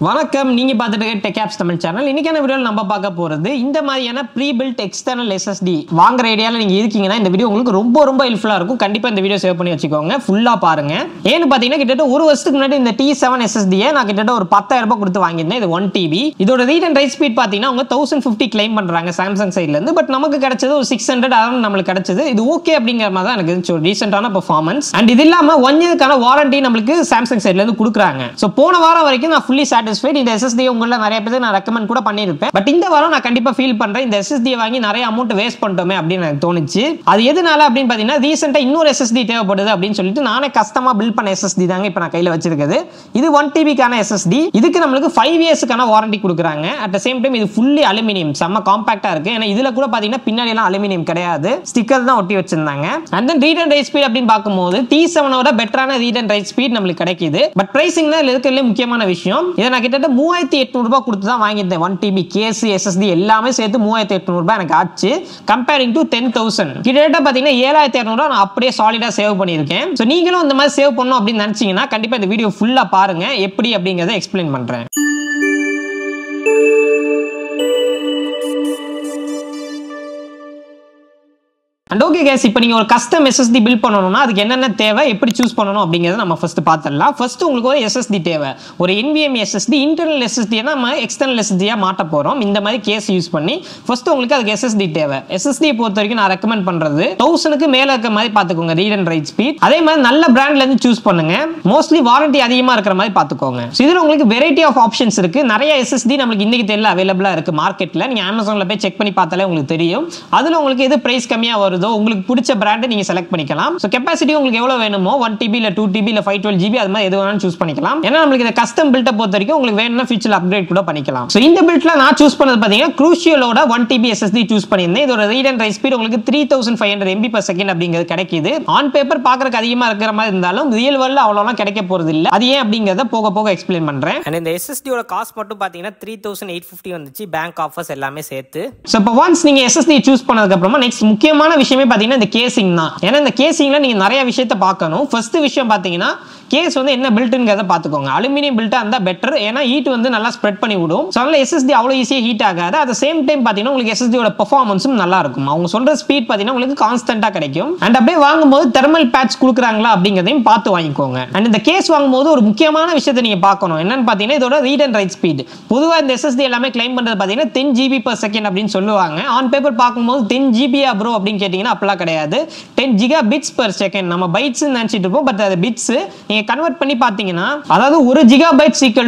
வணக்கம், நீங்க பார்த்துட்டு டெக் ஆப்ஸ் தமிழ் சேனல். இன்னைக்கான வீடியோவில் நம்ம பார்க்க போறது இந்த மாதிரியான ப்ரீ பில்ட் எக்ஸ்டர்னல் SSD வாங்குற ஐடியால நீங்க இருக்கீங்கன்னா இந்த வீடியோ உங்களுக்கு ரொம்ப ஹெல்ப்ஃபுல்லா இருக்கும். கண்டிப்பா இந்த வீடியோ சேவ் பண்ணி வச்சுக்கோங்க, ஃபுல்லா பாருங்க. ஏன்னு பாத்தீங்கன்னா கிட்டத்தட்ட ஒரு வருஷத்துக்கு முன்னாடி இந்த T7 SSD நான் கிட்டத்தட்ட ஒரு 10,000 ரூபாய் கொடுத்து வாங்கியிருந்தேன். இது 1 TB. இதோட ரீட் அண்ட் ரைட் ஸ்பீட் பாத்தீங்கன்னா அவங்க 1050 கிளைம் பண்றாங்க சாம்சங் சைட்ல இருந்து. பட் நமக்கு கிடைச்சது ஒரு 600 அரௌண்ட் நமக்கு கிடைச்சது. இது ஓகே அப்படிங்கிற மாதிரி தான் எனக்கு இருந்துச்சு, ஒரு டீசென்ட்டான பெர்ஃபார்மன்ஸ். அண்ட் இது இல்லாம 1 இயர்க்கான வாரண்டி நமக்கு சாம்சங் சைட்ல இருந்து கொடுக்குறாங்க. சோ போன வாரம் வரைக்கும் நான் ஃபுல்லி சாட்டிஸ்ஃபைட். இந்த SSD உங்கள நிறைய பேருக்கு நான் ரெக்கமெண்ட் கூட பண்ணிருப்பேன். பட் இந்த வாரம் நான் கண்டிப்பா ஃபீல் பண்றேன் இந்த SSD வாங்கி நிறைய அமௌண்ட் வேஸ்ட் பண்ணிட்டோமே அப்படின்னு எனக்கு தோணுச்சு. அது எதனால அப்படின்னு பாத்தீங்கன்னா ரீசெண்டா இன்னொரு SSD தேவைப்படுது அப்படின்னு சொல்லிட்டு நானே கஸ்டமா பில்ட் பண்ண SSD தாங்க இப்ப நான் கையில வச்சிருக்கிறது. இது 1 TB கான SSD. இதுக்கு நமக்கு 5 இயர்ஸ்க்கான வாரண்டி கொடுக்குறாங்க. அட் த சேம் டைம் இது ஃபுல்லி அலுமினியம், செம்ம காம்பாக்டா இருக்கு. ஏன்னா இதுல கூட பாத்தீங்கன்னா பின்னாடி எல்லாம் அலுமினியம் கிடையாது, ஸ்டிக்கர் தான் ஒட்டி வச்சிருந்தாங்க. And then read and right speed அப்படின்னு பார்க்கும்போது T7 ஓட பெட்டரான ரீட் அண்ட் ரைட் ஸ்பீட் நமக்கு கிடைக்குது. பட் பிரைசிங் தான் இருக்கிறதுல முக்கியமான விஷயம். இதை நான் கிட்டத்தட்ட 3800 ரூபாய் கொடுத்து தான் வாங்கிட்டேன். 1 TB கேஸ் SSD எல்லாமே சேர்த்து 3800 ரூபாய் எனக்கு ஆச்சு. கம்பேரிங் டு 10,000 கிட்டத்தட்ட பாத்தீங்கன்னா 7200 நான் அப்படியே சாலிடா சேவ் பண்ணியிருக்கேன். ஸோ நீங்களும் இந்த மாதிரி சேவ் பண்ணணும் அப்படின்னு நினைச்சீங்கன்னா கண்டிப்பா இந்த வீடியோ ஃபுல்லா பாருங்க, எப்படி அப்படிங்கறத எக்ஸ்பிளைன் பண்றேன். அண்ட் ஓகே கைஸ், இப்போ நீங்க ஒரு கஸ்டம் SSD பில்ட் பண்ணணும்னா அதுக்கு என்னென்ன தேவை, எப்படி சூஸ் பண்ணணும் அப்படிங்கறத நம்ம ஃபர்ஸ்ட் பார்த்துடலாம். ஃபர்ஸ்ட் உங்களுக்கு ஒரு SSD தேவை. ஒரு NVMe SSD இன்டர்னல் SSD நம்ம எக்ஸ்டர்னல் SSD மாட்ட போறோம். இந்த மாதிரி கேஸ் யூஸ் பண்ணி ஃபர்ஸ்ட் உங்களுக்கு அதுக்கு SSD தேவை. SSD பொறுத்த வரைக்கும் நான் ரெக்கமெண்ட் பண்றது 1000க்கு மேல இருக்க மாதிரி பாத்துக்கோங்க ரீட் அண்ட் ரைட் ஸ்பீட். அதே மாதிரி நல்ல பிராண்ட்ல இருந்து சூஸ் பண்ணுங்க. மோஸ்ட்லி வாரண்டி அதிகமா இருக்கிற மாதிரி பாத்துக்கோங்க. இதுல உங்களுக்கு வெரைட்டி ஆஃப் ஆப்ஷன்ஸ் இருக்கு. நிறைய SSD நமக்கு இன்னைக்கு தெரியல அவைலபிளா இருக்கு மார்க்கெட்ல. நீங்க Amazonல போய் செக் பண்ணி பார்த்தாலே உங்களுக்கு தெரியும். அதுல உங்களுக்கு எது பிரைஸ் கம்மியா வருது உங்களுக்கு பிடிச்ச பிராண்ட் நீங்க செலக்ட் பண்ணிக்கலாம். சோ கெபாசிட்டி உங்களுக்கு எவ்வளவு வேணுமோ 1 TB இல்ல 2 TB இல்ல 512 GB அது மாதிரி எது வேணாலும் சூஸ் பண்ணிக்கலாம். ஏன்னா நமக்கு இந்த கஸ்டம் பில்ட் பொறுத்த வரைக்கும் உங்களுக்கு வேணும்னா ஃபியூச்சர்ல அப்கிரேட் கூட பண்ணிக்கலாம். சோ இந்த பில்ட்ல நான் சூஸ் பண்ணது பாத்தீங்கன்னா Crucialோட 1 TB SSD சூஸ் பண்ணியிருந்தேன். இதோட ரீட் அண்ட் ரைட் ஸ்பீட் உங்களுக்கு 3500 MB/s அப்படிங்கிறது கிடைக்குது. ஆன் பேப்பர் பார்க்கறதுக்கு அதிகமா இருக்கிற மாதிரி இருந்தாலும் ரியல் வேர்ல்ட்ல அவ்வளவுலாம் கிடைக்க போறது இல்ல. அது ஏன் அப்படிங்கறத போக போக எக்ஸ்பிளைன் பண்றேன். அண்ட் இந்த SSD ஓட காஸ்ட் மட்டும் பாத்தீங்கன்னா 3850 வந்துச்சு, பேங்க் ஆஃபர்ஸ் எல்லாமே சேர்த்து. சோ இப்போ ஒன்ஸ் நீங்க SSD சூஸ் பண்ணதுக்கு அப்புறமா நெக்ஸ்ட் முக்கியமான விஷயமே பாத்தீங்கன்னா இந்த கேசிங் தான். ஏன்னா இந்த கேசிங்ல நீங்க நிறைய விஷயத்தை பார்க்கணும். ஃபர்ஸ்ட் விஷயம் பாத்தீங்கன்னா கேஸ் வந்து என்ன பில்ட்ங்கிறத பாத்துக்கோங்க. அலுமினியம் பில்ட்டா இருந்தா பெட்டர். ஏன்னா ஹீட் வந்து நல்லா ஸ்ப்ரெட் பண்ணி விடும். சோ அதனால SSD அவ்வளவு ஈஸியா ஹீட் ஆகாது. அட் தி சேம் டைம் பாத்தீங்கன்னா உங்களுக்கு SSD ஓட பெர்ஃபார்மன்ஸும் நல்லா இருக்கும். அவங்க சொல்ற ஸ்பீட் பாத்தீங்கன்னா உங்களுக்கு கான்ஸ்டன்ட்டா கிடைக்கும். அண்ட் அப்படியே வாங்கும்போது தெர்மல் பேட்ச் கொடுக்குறாங்களா அப்படிங்கறதையும் பார்த்து வாங்கிக்கோங்க. அண்ட் இந்த கேஸ் வாங்கும்போது ஒரு முக்கியமான விஷயத்தை நீங்க பார்க்கணும். என்னன்னு பாத்தீங்கன்னா இதோட ரீட் அண்ட் ரைட் ஸ்பீட். பொதுவா இந்த SSD எல்லாமே கிளைம் பண்றது பாத்தீங்கன்னா 10 GB/s அப்படின்னு சொல்லுவாங்க. ஆன் பேப்பர் பார்க்கும்போது 10 GB ப்ரோ அப்படின்னு கேட்டீங்கன்னா அப்பலாம் கிடையாது. 10 Gbps/s நம்ம பைட்ஸ் நினைச்சிட்டு இருப்போம். பட் அது பிட்ஸ். நீங்க கன்வர்ட் பண்ணி பாத்தீங்கன்னா அதாவது 1 GB =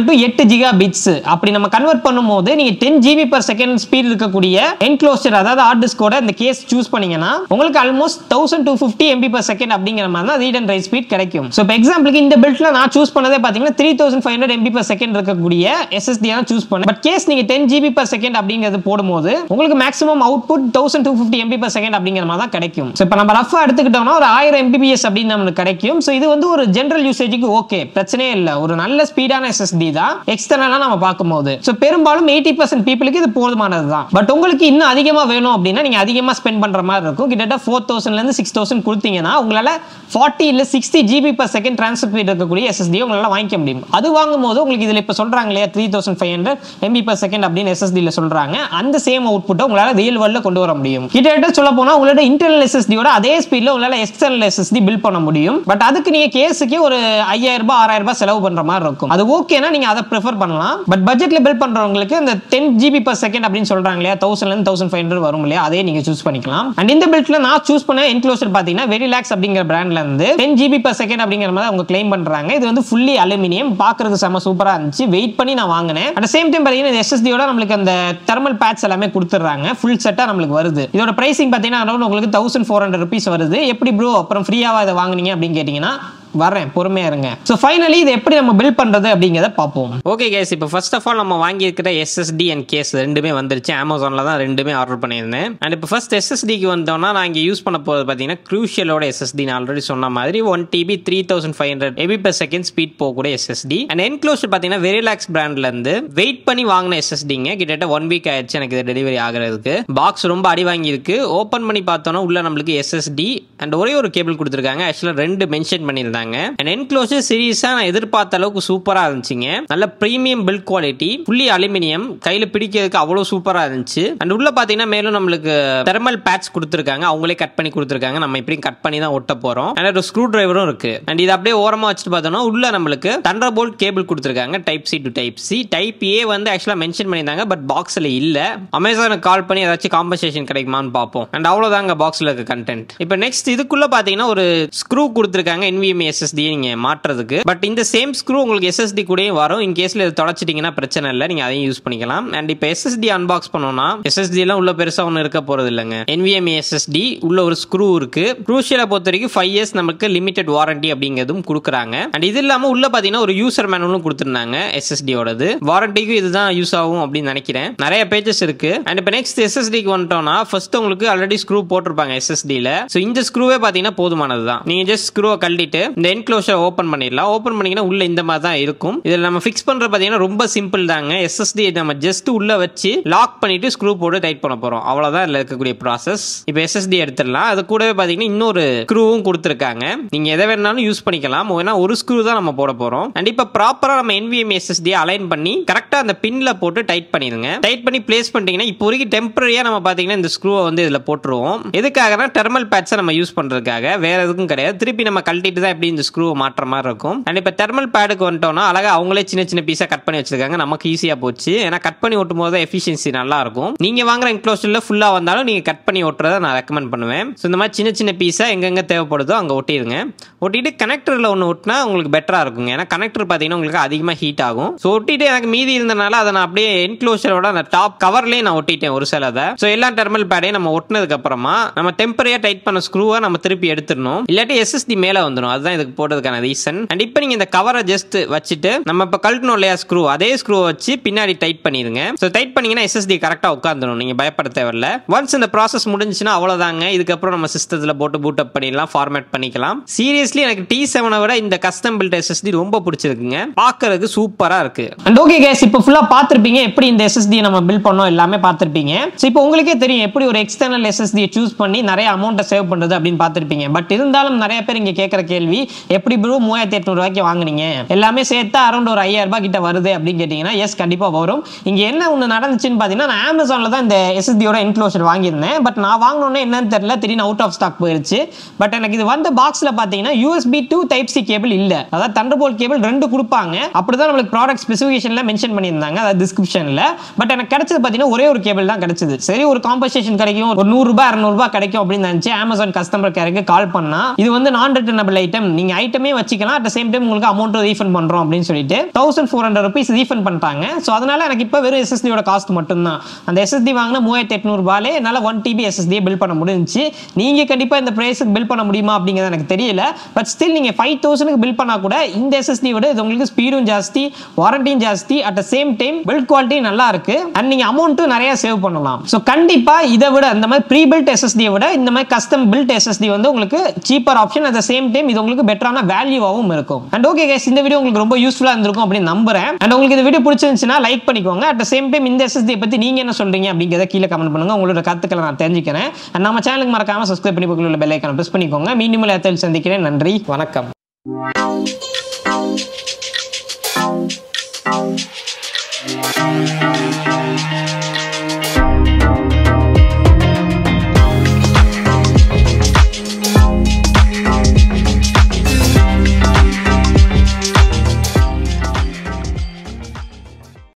8 Gbps அப்படி நம்ம கன்வர்ட் பண்ணும்போது நீங்க 10 GB/s ஸ்பீட் இருக்கக்கூடிய என்க்ளோசர் அதாவது ஹார்ட் டிஸ்கோட இந்த கேஸ் சூஸ் பண்ணீங்கன்னா உங்களுக்கு ஆல்மோஸ்ட் 1250 MB/s அப்படிங்கிற மாதிரி தான் ரீட் அண்ட் ரைட் ஸ்பீட் கிடைக்கும். சோ இப்போ எக்ஸாம்பிளுக்கு இந்த பில்ட்ல நான் சூஸ் பண்ணதே பாத்தீங்கன்னா 3500 MB/s இருக்கக்கூடிய SSD தான் சூஸ் பண்ணேன். பட் கேஸ் நீங்க 10 GB/s அப்படிங்கிறது போடும்போது உங்களுக்கு மேக்ஸிமம் அவுட்புட் 1250 MB/s அப்படிங்கிற மாதிரி தான் கிடைக்கும். சோ இப்போ நம்ம ரஃபா எடுத்துக்கிட்டோம்னா ஒரு 1000 Mbps அப்படின்னு நமக்கு கிடைக்கும். சோ இது வந்து ஒரு ஜெனரல் யூசேஜுக்கு ஓகே, பிரச்சனையே இல்ல. ஒரு நல்ல ஸ்பீடான SSD தான் எக்ஸ்டர்னலா நம்ம பார்க்கும்போது. சோ பெரும்பாலும் 80% பீப்புளுக்கு இது போதுமானது தான். பட் உங்களுக்கு இன்னும் அதிகமா வேணும் அப்படின்னா நீங்க அதிகமா ஸ்பெண்ட் பண்ற மாதிரி இருக்கும். கிட்டத்தட்ட 4000 ல இருந்து 6000 கொடுத்தீங்கன்னா உங்களால 40 இல்ல 60 GB/s டிரான்ஸ்ஃபர் ஸ்பீட் இருக்கக்கூடிய SSD உங்களால வாங்கிக்க முடியும். அது வாங்கும்போது உங்களுக்கு இதுல இப்ப சொல்றாங்க இல்லையா 3500 MB/s அப்படின்னு SSD ல சொல்றாங்க. அந்த சேம் அவுட்புட்டை உங்களால ரியல் வேர்ல்ட்ல கொண்டு வர முடியும். கிட்டத்தட்ட சொல்ல போனா உங்களோட இன்டர்னல் SSD யோட அதே ஸ்பீட்ல உங்களால எக்ஸ்டர்னல் SSD பில்ட் பண்ண முடியும். பட் அதுக்கு நீங்க கேஸுக்கு ஒரு 5000 ரூபாய் 6000 ரூபாய் செலவு பண்ற மாதிரி இருக்கும். அது ஓகேனா நீங்க அதை ப்ரிஃபர் பண்ணலாம். பட் பட்ஜெட்ல பில்ட் பண்றவங்களுக்கு இந்த 10 GB/s அப்படின்னு சொல்றாங்க இல்லையா 1000 ல இருந்து 1500 வரும் இல்லையா, அதே நீங்க சூஸ் பண்ணிக்கலாம். அண்ட் இந்த பில்ட்ல நான் சூஸ் பண்ண என்க்ளோசர் பாத்தீங்கன்னா வெரிலாக்ஸ் அப்படிங்கிற பிராண்ட்ல இருந்து 10 GB/s அப்படிங்கிற மாதிரி அவங்க கிளைம் பண்றாங்க. இது வந்து ஃபுல்லி அலுமினியம், பார்க்கிறதுக்கு செம சூப்பரா இருந்துச்சு. வெயிட் பண்ணி நான் வாங்கினேன். அட் சேம் டைம் பாத்தீங்கன்னா இந்த SSD யோட நமக்கு அந்த தெர்மல் பேட்ச் எல்லாமே கொடுத்துறாங்க. ஃபுல் செட்டா நமக்கு வருது. இதோட பிரைசிங் பாத்தீங்கன்னா அரௌண்ட் உங்களுக்கு 1400 rupees வருது. எப்படி ப்ரோ அப்புறம் ஃப்ரீயாவா இதை வாங்குனீங்க அப்படின்னு கேட்டீங்கன்னா வரேன், பொறுமையா இருங்க. சோ ஃபைனலி இது எப்படி நம்ம பில்ட் பண்றது அப்படிங்கறத பாப்போம். ஓகே गाइस, இப்போ ஃபர்ஸ்ட் ஆஃப் ஆல் நம்ம வாங்கி இருக்கிற SSD அண்ட் கேஸ் ரெண்டுமே வந்துருச்சு. Amazonல தான் ரெண்டுமே ஆர்டர் பண்ணியிருந்தேன். அண்ட் இப்போ ஃபர்ஸ்ட் SSD க்கு வந்தோம்னா நான் இங்க யூஸ் பண்ண போறது பாத்தீங்கன்னா Crucialோட SSD. நான் ஆல்ரெடி சொன்ன மாதிரி 1 TB 3500 MB/s ஸ்பீட் போகக்கூடிய SSD. அண்ட் என்க்ளோசர் பாத்தீங்கன்னா வெரிலாக்ஸ் பிராண்ட்ல இருந்து வெயிட் பண்ணி வாங்கின SSDங்க. கிட்டத்தட்ட 1 வீக் ஆயிடுச்சு எனக்கு இது டெலிவரி ஆகிறதுக்கு. பாக்ஸ் ரொம்ப அடி வாங்கி இருக்கு. ஓபன் பண்ணி பார்த்தோம்னா உள்ள நம்மளுக்கு SSD அண்ட் ஒரே ஒரு கேபிள் கொடுத்துருக்காங்க. ஆக்சுவலா ரெண்டு மென்ஷன் பண்ணியிருந்தாங்க. கொடுத்துருந்தாங்க. அண்ட் என்க்ளோஷர் சீரியஸா நான் எதிர்பார்த்த அளவுக்கு சூப்பரா இருந்துச்சுங்க. நல்ல premium build quality, fully aluminium, கையில பிடிக்கிறதுக்கு அவ்வளவு சூப்பரா இருந்துச்சு. அண்ட் உள்ள பாத்தீங்கன்னா மேலும் நம்மளுக்கு தெர்மல் பேட்ச் கொடுத்துருக்காங்க, அவங்களே கட் பண்ணி கொடுத்துருக்காங்க. நம்ம இப்படி கட் பண்ணி தான் ஒட்ட போறோம். அண்ட் ஒரு ஸ்க்ரூ டிரைவரும் இருக்கு. அண்ட் இது அப்படியே ஓரமா வச்சுட்டு பார்த்தோம்னா உள்ள நம்மளுக்கு தண்டர்போல்ட் கேபிள் கொடுத்துருக்காங்க, type C to type C. Type A வந்து ஆக்சுவலா மென்ஷன் பண்ணியிருந்தாங்க, பட் பாக்ஸ்ல இல்ல. அமேசானுக்கு கால் பண்ணி ஏதாச்சும் காம்பன்சேஷன் கிடைக்குமான்னு பார்ப்போம். அண்ட் அவ்வளவுதாங்க பாக்ஸ்ல இருக்க கண்டென்ட். இப்போ நெக்ஸ்ட் இதுக்குள்ள பாத்தீங்கன்னா ஒரு ஸ்க்ரூ கொடுத்துருக்காங்க NVMe SSD நீங்க மாற்றுறதுக்கு. பட் இந்த சேம் ஸ்க்ரூ உங்களுக்கு SSD கூடயும் வரும். இன் கேஸ்ல இது தொலைச்சிட்டீங்கன்னா பிரச்சனை இல்லை, நீங்க அதையும் யூஸ் பண்ணிக்கலாம். அண்ட் இப்போ SSD அன்பாக்ஸ் பண்ணோம்னா SSD எல்லாம் உள்ள பெருசா ஒன்றும் இருக்க போறது இல்லைங்க. NVMe SSD உள்ள ஒரு ஸ்க்ரூ இருக்கு. க்ரூஷியலை பொறுத்த வரைக்கும் 5 years நமக்கு லிமிடெட் வாரண்டி அப்படிங்கிறதும் கொடுக்குறாங்க. அண்ட் இது இல்லாம உள்ள பாத்தீங்கன்னா ஒரு யூசர் மேனுவலும் கொடுத்துருந்தாங்க SSD ஓடது. வாரண்டிக்கும் இதுதான் யூஸ் ஆகும் அப்படின்னு நினைக்கிறேன். நிறைய பேஜஸ் இருக்கு. அண்ட் இப்போ நெக்ஸ்ட் SSDக்கு வந்துட்டோம்னா ஃபர்ஸ்ட் உங்களுக்கு ஆல்ரெடி ஸ்க்ரூ போட்டிருப்பாங்க SSDல. ஸோ இந்த ஸ்க்ரூவே பாத்தீங்கன்னா போதுமானது தான். நீங்க ஜஸ்ட் ஸ்க்ரூவை கழட்டிட்டு இந்த என்க்ளோஷர் ஓப்பன் பண்ணிடலாம். ஓப்பன் பண்ணீங்கன்னா உள்ள இந்த மாதிரி தான் இருக்கும். இதில் நம்ம ஃபிக்ஸ் பண்ற பாத்தீங்கன்னா ரொம்ப சிம்பிள் தாங்க. SSD நம்ம ஜஸ்ட் உள்ள வச்சு லாக் பண்ணிட்டு ஸ்க்ரூ போட்டு டைட் பண்ண போறோம். அவ்வளவுதான் இதுல இருக்கக்கூடிய ப்ராசஸ். இப்போ SSD எடுத்துடலாம். அது கூடவே பாத்தீங்கன்னா இன்னொரு ஸ்க்ரூவும் கொடுத்துருக்காங்க. நீங்க எதை வேணாலும் யூஸ் பண்ணிக்கலாம். ஏன்னா ஒரு ஸ்க்ரூ தான் நம்ம போட போறோம். அண்ட் இப்போ ப்ராப்பரா நம்ம NVMe SSD அலைன் பண்ணி கரெக்டா அந்த பின்ல போட்டு டைட் பண்ணிடுங்க. டைட் பண்ணி பிளேஸ் பண்ணிட்டீங்கன்னா இப்போ வரைக்கும் டெம்பரரியா நம்ம பாத்தீங்கன்னா இந்த ஸ்க்ரூவை வந்து இதுல போட்டுருவோம். எதுக்காகனா தெர்மல் பேட்ஸை நம்ம யூஸ் பண்றதுக்காக, வேற எதுக்கும் கிடையாது. திருப்பி நம்ம கழட்டிட்டு தான் எப்படி இந்த ஸ்க்ரூவை மாற்ற மாதிரி இருக்கும். அண்ட் இப்போ தெர்மல் பேடுக்கு வந்துட்டோம்னா அழகா அவங்களே சின்ன சின்ன பீஸா கட் பண்ணி வச்சிருக்காங்க. நமக்கு ஈஸியா போச்சு. ஏன்னா கட் பண்ணி ஓட்டும் போது எஃபிஷியன்சி நல்லா இருக்கும். நீங்க வாங்குற என்க்ளோஷர்ல ஃபுல்லா வந்தாலும் நீங்க கட் பண்ணி ஓட்டுறதை நான் ரெக்கமெண்ட் பண்ணுவேன். ஸோ இந்த மாதிரி சின்ன சின்ன பீஸா எங்கெங்க தேவைப்படுதோ அங்க ஒட்டிடுங்க. ஒட்டிட்டு கனெக்டர்ல ஒன்று ஒட்டினா உங்களுக்கு பெட்டரா இருக்குங்க. ஏன்னா கனெக்டர் பார்த்தீங்கன்னா உங்களுக்கு அதிகமாக ஹீட் ஆகும். ஸோ ஒட்டிட்டு எனக்கு மீதி இருந்தனால அதை நான் அப்படியே என்க்ளோஷரோட அந்த டாப் கவர்லேயே நான் ஒட்டிட்டேன் ஒரு சிலதை. ஸோ எல்லா டெர்மல் பேடையும் நம்ம ஒட்டினதுக்கு அப்புறமா நம்ம டெம்பரரியா டைட் பண்ண ஸ்க்ரூவை நம்ம திருப்பி எடுத்துடணும். இல்லாட்டி SSD மேலே வந்துடும். அதுதான் இதுக்கு போட்டதுக்கான ரீசன். அண்ட் இப்போ நீங்க இந்த கவரை ஜஸ்ட் வச்சுட்டு நம்ம இப்போ கழட்டணும் இல்லையா ஸ்க்ரூ, அதே ஸ்க்ரூ வச்சு பின்னாடி டைட் பண்ணிடுங்க. ஸோ டைட் பண்ணீங்கன்னா SSD கரெக்டாக உட்காந்துடும். நீங்க பயப்பட தேவையில்ல. ஒன்ஸ் இந்த ப்ராசஸ் முடிஞ்சுன்னா அவ்வளோதாங்க. இதுக்கப்புறம் நம்ம சிஸ்டத்தில் போட்டு பூட் அப் பண்ணிடலாம், ஃபார்மேட் பண்ணிக்கலாம். சீரியஸ்லி எனக்கு T7 விட இந்த கஸ்டம் பில்ட் SSD ரொம்ப பிடிச்சிருக்குங்க. பார்க்கறதுக்கு சூப்பரா இருக்கு. அண்ட் ஓகே गाइस, இப்போ ஃபுல்லா பார்த்திருப்பீங்க எப்படி இந்த SSD நம்ம பில்ட் பண்ணோம், எல்லாமே பார்த்திருப்பீங்க. சோ இப்போ உங்களுக்கே தெரியும் எப்படி ஒரு எக்ஸ்டர்னல் SSD சூஸ் பண்ணி நிறைய அமௌண்ட்டை சேவ் பண்றது அப்படின்னு பார்த்திருப்பீங்க. பட் இருந்தாலும் நிறைய பேர் இங்க கேட்கற கேள்வி, எப்படி ப்ரோ 3800 ரூபாய்க்கு வாங்குனீங்க, எல்லாமே சேர்த்தா அரௌண்ட் ஒரு 5000 ரூபாய் கிட்ட வருது அப்படின்னு கேட்டீங்கன்னா எஸ் கண்டிப்பா வரும். இங்க என்ன ஒன்று நடந்துச்சுன்னு பாத்தீங்கன்னா நான் Amazonல தான் இந்த SSDயோட என்க்ளோஷர் வாங்கியிருந்தேன். பட் நான் வாங்கினோன்னே என்னன்னு தெரியல, திடீர்னு அவுட் ஆஃப் ஸ்டாக் போயிருச்சு. பட் எனக்கு இது வந்த பாக்ஸ்ல பாத்தீங்கன்னா USB to Type C cable இல்ல, அதாவது தண்டர்போல்ட் கேபிள் 2 கொடுப்பாங்க. அப்படிதான் நம்மளுக்கு ப்ராடக்ட் ஸ்பெசிஃபிகேஷன்ல மென்ஷன் பண்ணியிருந்தாங்க, அதாவது டிஸ்கிரிப்ஷன்ல. பட் எனக்கு கிடைச்சது பாத்தீங்கன்னா ஒரே ஒரு கேபிள் தான் கிடைச்சது. சரி ஒரு காம்பன்சேஷன் கிடைக்கும், ஒரு 100 ரூபாய் 200 ரூபாய் கிடைக்கும் அப்படின்னு நினைச்சு Amazon கஸ்டமர் கேருக்கு கால் பண்ணா இது வந்து நான் ரிட்டர்னபிள் ஐட்டம், நீங்க ஐட்டமே வச்சுக்கலாம், அட் சேம் டைம் உங்களுக்கு அமௌண்ட் ரீஃபண்ட் பண்றோம் அப்படின்னு சொல்லிட்டு 1400 ரூபீஸ் ரீஃபண்ட் பண்ணிட்டாங்க. ஸோ அதனால எனக்கு இப்போ வெறும் SSDயோட காஸ்ட் மட்டும் தான். அந்த SSD வாங்கினா 3800 ரூபாயிலே என்னால் 1 TB SSD பில் பண்ண முடிஞ்சிச்சு. நீங்க கண்டிப்பா இந்த பிரைஸுக்கு பில் பண்ண முடியுமா அப்படிங்கிறது எனக்கு தெரியல. பட் ஸ்டில் நீங்க 5000க்கு பில் பண்ணா கூட இந்த SSD விட இது உங்களுக்கு ஸ்பீடும் ஜாஸ்தி, வாரண்டியும் ஜாஸ்தி, at the same time build quality நல்லா இருக்கு. அண்ட் நீங்க அமௌண்ட்டும் நிறைய சேவ் பண்ணலாம். ஸோ கண்டிப்பா இதை விட இந்த மாதிரி ப்ரீ பில்ட் SSD விட இந்த மாதிரி கஸ்டம் பில்ட் SSD வந்து உங்களுக்கு cheaper option, at the same time இது உங்களுக்கு பெட்டரான வேல்யூவாகவும் இருக்கும். அண்ட் ஓகே गाइस, இந்த வீடியோ உங்களுக்கு ரொம்ப யூஸ்ஃபுல்லா இருந்திருக்கும் அப்படின்னு நம்புறேன். அண்ட் உங்களுக்கு இந்த வீடியோ பிடிச்சிருந்துச்சுன்னா லைக் பண்ணிக்கோங்க. அட் த சேம் டைம் இந்த SSD பத்தி நீங்க என்ன சொல்றீங்க அப்படிங்கறத கீழே கமெண்ட் பண்ணுங்க. உங்களோட கருத்துக்களை நான் தெரிஞ்சுக்கிறேன். நம்ம சேனலுக்கு மறக்காம சப்ஸ்கிரைப் பண்ணி பக்கத்துல உள்ள பெல் ஐகானை பிரஸ் பண்ணிக்கோங்க. மீண்டும் சந்திக்கிறேன். நன்றி, வணக்கம்.